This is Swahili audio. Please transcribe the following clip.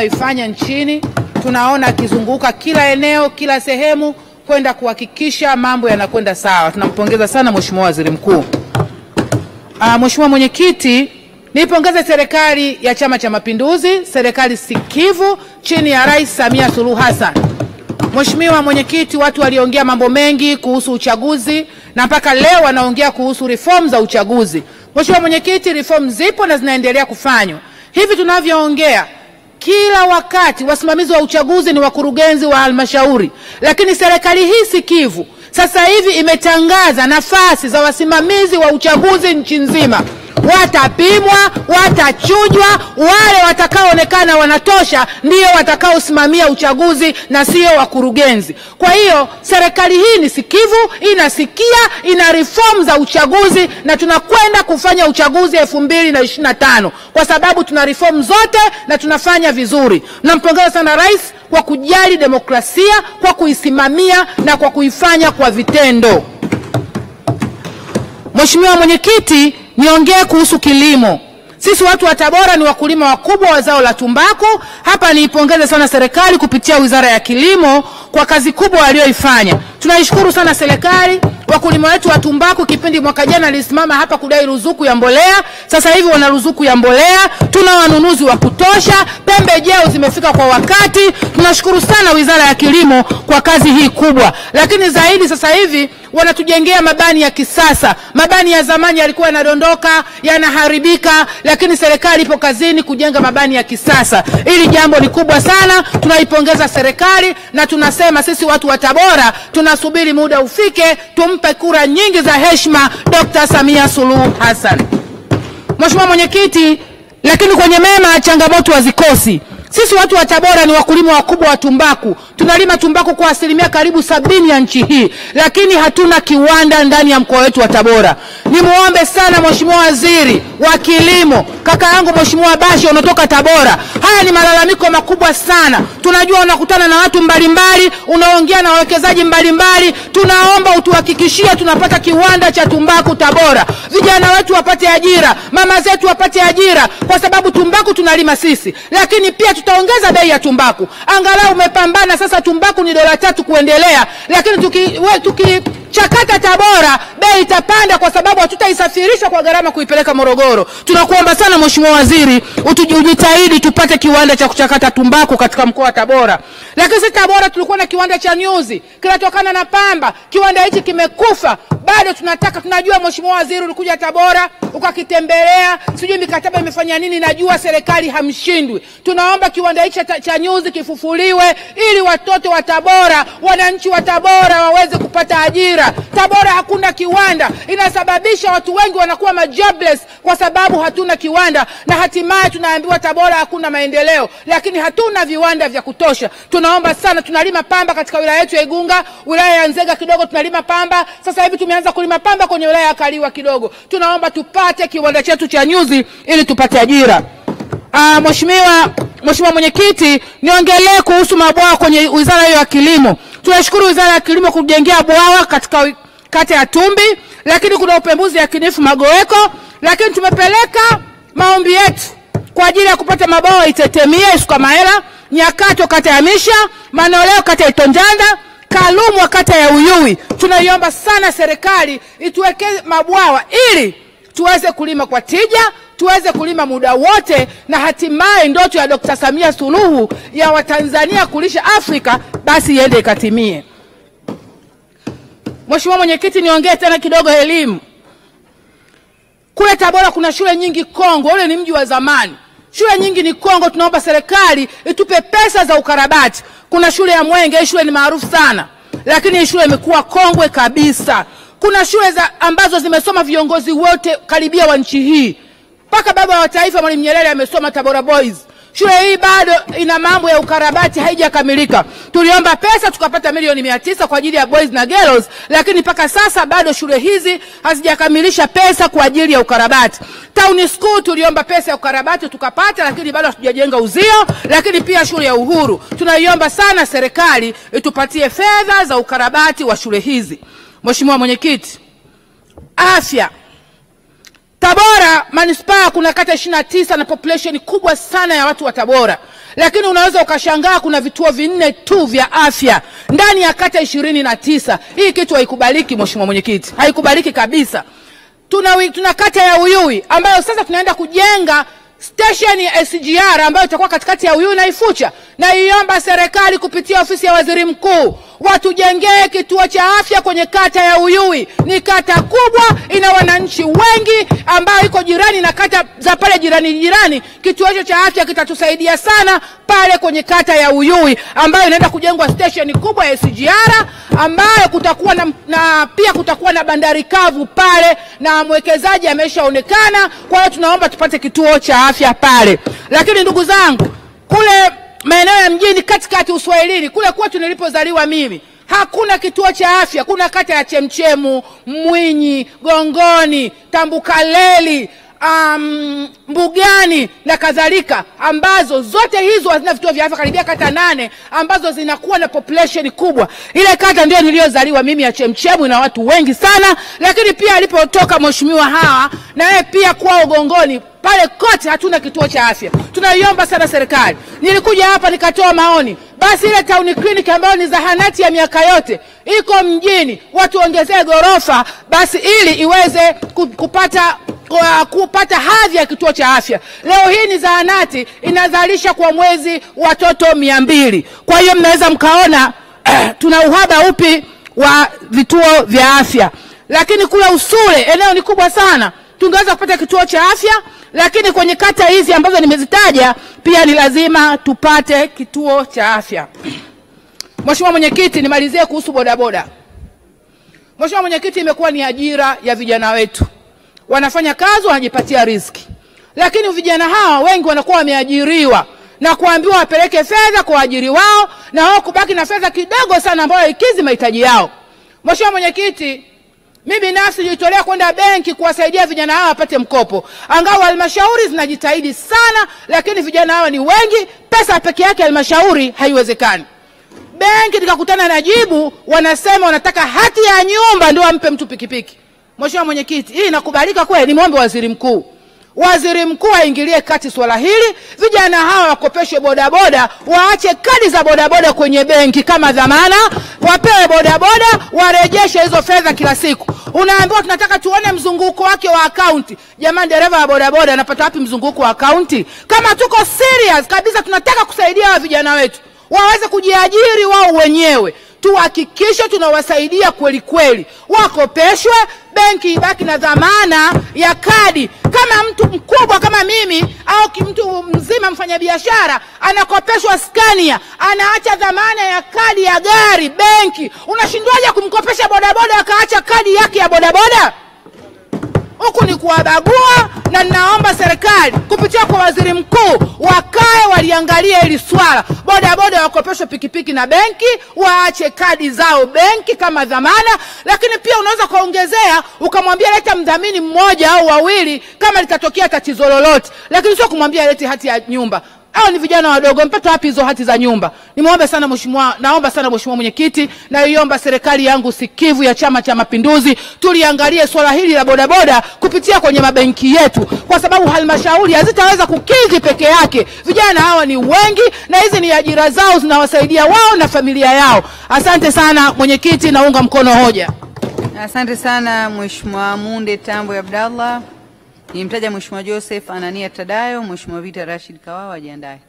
anayoifanya nchini. Tunaona akizunguka kila eneo, kila sehemu kwenda kuhakikisha mambo yanakwenda sawa. Tunampongeza sana Mheshimiwa Waziri Mkuu. Mheshimiwa Mwenyekiti, nipongeze serikali ya Chama cha Mapinduzi, serikali sikivu chini ya Rais Samia Suluhu Hassan. Mheshimiwa Mwenyekiti, watu waliongea mambo mengi kuhusu uchaguzi na mpaka leo wanaongea kuhusu reform za uchaguzi. Mheshimiwa Mwenyekiti, reform zipo na zinaendelea kufanywa. Hivi tunavyoongea, kila wakati wasimamizi wa uchaguzi ni wakurugenzi wa halmashauri, lakini serikali hii sikivu sasa hivi imetangaza nafasi za wasimamizi wa uchaguzi nchi nzima. Watapimwa, watachujwa, wale watakaoonekana wanatosha ndio watakaosimamia uchaguzi na sio wakurugenzi. Kwa hiyo serikali hii ni sikivu, inasikia, ina reform za uchaguzi na tunakwenda kufanya uchaguzi 2025 kwa sababu tuna reform zote na tunafanya vizuri. Nampongeza sana Rais kwa kujali demokrasia, kwa kuisimamia na kwa kuifanya kwa vitendo. Mheshimiwa Mwenyekiti, niongee kuhusu kilimo. Sisi watu wa Tabora ni wakulima wakubwa wa zao la tumbaku. Hapa niipongeze sana serikali kupitia Wizara ya Kilimo kwa kazi kubwa walioifanya. Tunaishukuru sana serikali. Wakulima wetu wa tumbaku kipindi mwaka jana alisimama hapa kudai ruzuku ya mbolea. Sasa hivi wana ruzuku ya mbolea. Tuna wanunuzi wa kutosha. Pembejeo zimefika kwa wakati. Tunashukuru sana Wizara ya Kilimo kwa kazi hii kubwa. Lakini zaidi sasa hivi wanatujengea mabani ya kisasa. Mabani ya zamani yalikuwa yanadondoka, yanaharibika, lakini serikali ipo kazini kujenga mabani ya kisasa. Hili jambo ni kubwa sana. Tunaipongeza serikali na tunasema sisi watu wa Tabora tunasubiri muda ufike tumpe kura nyingi za heshima Dr. Samia Suluhu Hassan. Mheshimiwa Mwenyekiti, lakini kwenye mema changamoto hazikosi. Sisi watu wa Tabora ni wakulima wakubwa wa tumbaku. Tunalima tumbaku kwa asilimia karibu 70 ya nchi hii, lakini hatuna kiwanda ndani ya mkoa wetu wa Tabora. Nimuombe sana Mheshimiwa Waziri wa Kilimo, kaka yangu Mheshimiwa Bashe unatoka Tabora. Haya ni malalamiko makubwa sana. Tunajua unakutana na watu mbalimbali, unaongea na wawekezaji mbalimbali. Tunaomba utuhakikishie tunapata kiwanda cha tumbaku Tabora. Vijana wetu wapate ajira, mama zetu wapate ajira kwa sababu tumbaku tunalima sisi. Lakini pia tutaongeza bei ya tumbaku. Angalau umepambana sasa tumbaku ni $3 kuendelea, lakini tukichakata Tabora bei itapanda kwa sababu hatutaisafirisha kwa gharama kuipeleka Morogoro. Tunakuomba sana Mheshimiwa Waziri ujitahidi tupate kiwanda cha kuchakata tumbaku katika mkoa wa Tabora. Lakini sisi Tabora tulikuwa na kiwanda cha nyuzi kinatokana na pamba. Kiwanda hichi kimekufa. Bado tunajua Mheshimiwa Waziri ulikuja Tabora ukakitembelea, sijui mikataba imefanya nini, najua serikali hamshindwi. Tunaomba kiwanda hichi cha nyuzi kifufuliwe ili watoto wa Tabora, wananchi wa Tabora waweze kupata ajira. Tabora hakuna kiwanda, inasababisha watu wengi wanakuwa majobless kwa sababu hatuna kiwanda, na hatimaye tunaambiwa Tabora hakuna maendeleo, lakini hatuna viwanda vya kutosha. Tunaomba sana, tunalima pamba katika wilaya yetu ya Igunga, wilaya ya Nzega kidogo tunalima pamba. Sasa hivi tumeanza kulima pamba kwenye wilaya ya Kaliwa kidogo. Tupate kiwanda chetu cha nyuzi ili tupate ajira. Mheshimiwa Mwenyekiti, niongelee kuhusu mabwawa kwenye Wizara hiyo ya Kilimo. Tunashukuru Wizara ya Kilimo kujengea bwawa katika kata ya Tumbi, lakini kuna upembuzi yakinifu Magoweko, lakini tumepeleka maombi yetu kwa ajili ya kupata mabwawa Itetemie, Isukamahela, Nyakato kata ya Misha, Manoleo kata ya Itonjanda, Kalumu kata ya Uyui. Tunaiomba sana serikali ituwekee mabwawa ili tuweze kulima kwa tija, tuweze kulima muda wote, na hatimaye ndoto ya Dr. Samia Suluhu ya Watanzania kulisha Afrika basi iende ikatimie. Mheshimiwa Mwenyekiti, niongee tena kidogo elimu. Kule Tabora kuna shule nyingi Kongo, ule ni mji wa zamani. Shule nyingi ni Kongo, tunaomba serikali itupe pesa za ukarabati. Kuna shule ya Mwenge, shule ni maarufu sana, lakini shule imekuwa kongwe kabisa. Kuna shule ambazo zimesoma viongozi wote karibia wa nchi hii. Paka baba wa taifa Mwalimu Nyerere amesoma Tabora Boys. Shule hii bado ina mambo ya ukarabati, haijakamilika. Tuliomba pesa tukapata milioni 900 kwa ajili ya boys na girls, lakini paka sasa bado shule hizi hazijakamilisha pesa kwa ajili ya ukarabati. Town School tuliomba pesa ya ukarabati tukapata, lakini bado hatujajenga uzio. Lakini pia shule ya Uhuru tunaiomba sana serikali itupatie fedha za ukarabati wa shule hizi. Mheshimiwa Mwenyekiti, afya. Tabora manispaa kuna kata 29 na population kubwa sana ya watu wa Tabora. lakini unaweza ukashangaa kuna vituo 4 tu vya afya ndani ya kata 29. Hii kitu haikubaliki mheshimiwa mwenyekiti, haikubaliki kabisa. Tuna kata ya Uyui ambayo sasa tunaenda kujenga station ya SGR ambayo itakuwa katikati ya Uyui na Ifucha, na iomba serikali kupitia ofisi ya waziri mkuu watujengee kituo cha afya kwenye kata ya Uyui. Ni kata kubwa, ina wananchi wengi, ambayo iko jirani na kata za pale jirani. Kituo hicho cha afya kitatusaidia sana pale kwenye kata ya Uyui ambayo inaenda kujengwa station kubwa ya SGR, ambayo kutakuwa na pia kutakuwa na bandari kavu pale, na mwekezaji ameshaonekana. Kwa hiyo tunaomba tupate kituo cha afya pale. Lakini ndugu zangu, kule maeneo ya mjini katikati Uswahilini kule kwetu nilipozaliwa mimi, hakuna kituo cha afya. Kuna kata ya Chemchemu, Mwinyi, Gongoni, Tambukaleli, Mbugani na kadhalika, ambazo zote hizo hazina vituo vya afya, karibia kata 8 ambazo zinakuwa na population kubwa. Ile kata ndio niliyozaliwa mimi ya Chemchemu, na watu wengi sana. Lakini pia alipotoka mheshimiwa Hawa, na yeye pia kwa Gongoni pale kote hatuna kituo cha afya. Tunaiomba sana serikali. Nilikuja hapa nikatoa maoni, basi ile town clinic ambayo ni zahanati ya miaka yote iko mjini, watu ongezee gorofa basi ili iweze kupata hadhi ya kituo cha afya. Leo hii ni zahanati inazalisha kwa mwezi watoto 200. Kwa hiyo mnaweza mkaona tuna uhaba upi wa vituo vya afya. Lakini kule Usule eneo ni kubwa sana, tungeweza kupata kituo cha afya. Lakini kwenye kata hizi ambazo nimezitaja pia ni lazima tupate kituo cha afya. Mheshimiwa mwenyekiti, nimalizie kuhusu bodaboda. Mheshimiwa mwenyekiti, imekuwa ni ajira ya vijana wetu. Wanafanya kazi, wanajipatia riziki. Lakini vijana hawa wengi wanakuwa wameajiriwa na kuambiwa wapeleke fedha kwa ajiri wao, na wao kubaki na fedha kidogo sana ambayo ikizi mahitaji yao. Mheshimiwa mwenyekiti, mimi binafsi nilitolea kwenda benki kuwasaidia vijana hawa wapate mkopo. Angawa halmashauri zinajitahidi sana, lakini vijana hawa ni wengi, pesa peke yake halmashauri haiwezekani. Benki nikakutana na jibu, wanasema wanataka hati ya nyumba ndio ampe mtu pikipiki. Mheshimiwa mwenyekiti, hii inakubalika kweli? Nimwombe waziri mkuu. Waziri mkuu aingilie kati swala hili. Vijana hawa wakopeshe bodaboda, waache kadi za bodaboda kwenye benki kama dhamana, wapewe bodaboda, warejeshe hizo fedha kila siku. Unaambiwa tunataka tuone mzunguko wake wa akaunti. Jamani, dereva wa bodaboda anapata wapi mzunguko wa akaunti? Kama tuko serious kabisa tunataka kusaidia wa vijana wetu waweze kujiajiri wao wenyewe, tuhakikishe tunawasaidia kweli kweli. Wakopeshwe, benki ibaki na dhamana ya kadi. Kama mtu mkubwa kama mimi au mtu mzima mfanyabiashara anakopeshwa Scania, anaacha dhamana ya kadi ya gari benki, unashindwaje kumkopesha bodaboda akaacha kadi yake ya bodaboda? Huku ni kuwabagua, na ninaomba serikali kupitia kwa waziri mkuu wakae waliangalia hili swala. Bodaboda wakopeshwe pikipiki na benki, waache kadi zao benki kama dhamana. Lakini pia unaweza kuongezea ukamwambia leta mdhamini mmoja au wawili kama litatokea tatizo lolote, lakini sio kumwambia lete hati ya nyumba. Hao ni vijana wadogo, mpata wapi hizo hati za nyumba? Naomba sana mheshimiwa mwenyekiti, na iomba serikali yangu sikivu ya Chama cha Mapinduzi tuliangalie swala hili la bodaboda kupitia kwenye mabenki yetu, kwa sababu halmashauri hazitaweza kukidhi peke yake. Vijana hawa ni wengi na hizi ni ajira zao, zinawasaidia wao na familia yao. Asante sana mwenyekiti, naunga mkono hoja. Asante sana Mheshimiwa Munde Tambwe Abdallah. Nimtaja Mheshimiwa Joseph Anania Tadayo. Mheshimiwa Vita Rashid Kawawa ajiandae.